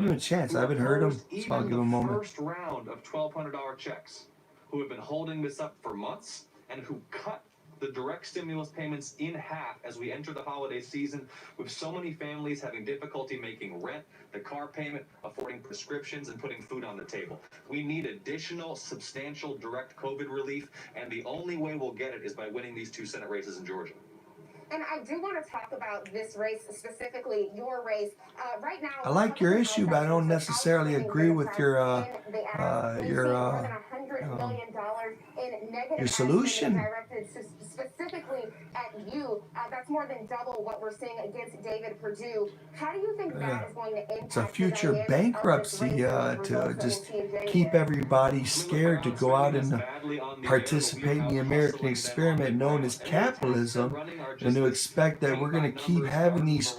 him a chance. I haven't heard him, so I'll give him a moment. First round of $1,200 checks, who have been holding this up for months and who cut the direct stimulus payments in half as we enter the holiday season, with so many families having difficulty making rent, the car payment, affording prescriptions, and putting food on the table. We need additional substantial direct COVID relief, and the only way we'll get it is by winning these 2 Senate races in Georgia. And I do want to talk about this race, specifically your race. Right now, I like your issue, but I don't necessarily agree with your solution. Directed specifically at you. That's more than double what we're seeing against David Perdue. How do you think that is going to impact? It's a future bankruptcy to just keep everybody scared to go out and participate in the American experiment known as capitalism, and to expect that we're going to keep having these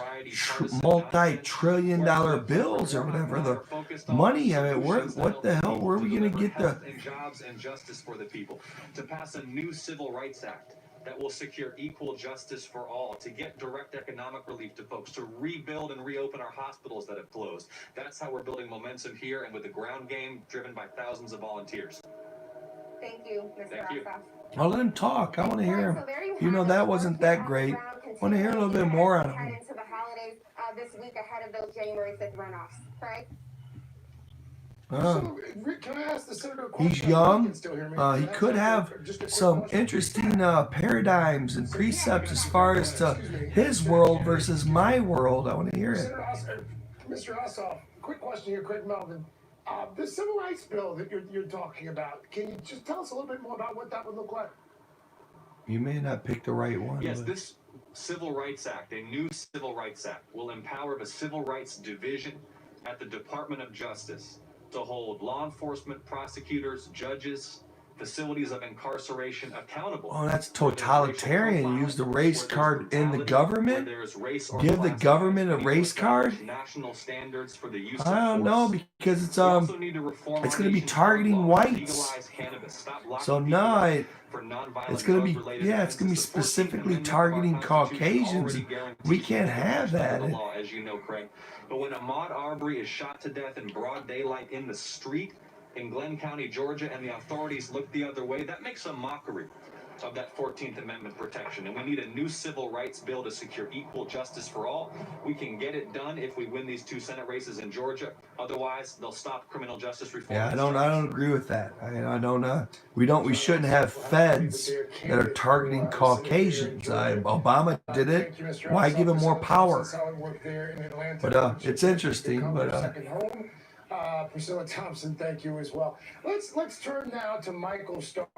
multi-trillion-dollar bills or whatever. The money, I mean, what the hell? Where are we going to get the jobs and justice for the people? To pass a new Civil Rights Act that will secure equal justice for all, to get direct economic relief to folks, to rebuild and reopen our hospitals that have closed. That's how we're building momentum here, and with the ground game driven by thousands of volunteers. Thank you, Mr. Osoff. I'll let him talk. I want to hear him. You know, that wasn't that great. I want to hear a little bit more on him. Into the holidays this week ahead of those January 5th runoffs, right? So, can I ask the senator a question? He's young. He could have some interesting paradigms and precepts as far as to his world versus my world. I want to hear it. Mr. Ossoff, quick question here, Craig Melvin. The civil rights bill that you're talking about, can you just tell us a little bit more about what that would look like? You may not pick the right one. Yes, this Civil Rights Act, a new Civil Rights Act, will empower the Civil Rights Division at the Department of Justice to hold law enforcement, prosecutors, judges, facilities of incarceration accountable. Oh, that's totalitarian. Use the race card in the government? Give the government a race card? National standards for the use of I don't know, because it's going to be targeting whites. So no, it's going to be, yeah, it's going to be specifically targeting Caucasians. We can't have that. As you know, Craig. But when Ahmaud Arbery is shot to death in broad daylight in the street in Glenn County, Georgia, and the authorities look the other way, that makes a mockery of that 14th Amendment protection. And we need a new civil rights bill to secure equal justice for all. We can get it done if we win these 2 Senate races in Georgia. Otherwise, they'll stop criminal justice reform. Yeah, I don't agree with that. I don't. We shouldn't have feds that are targeting Caucasians. Obama did it. Why give him more power? But it's interesting. But Priscilla Thompson, thank you as well. Let's turn now to Michael Starr.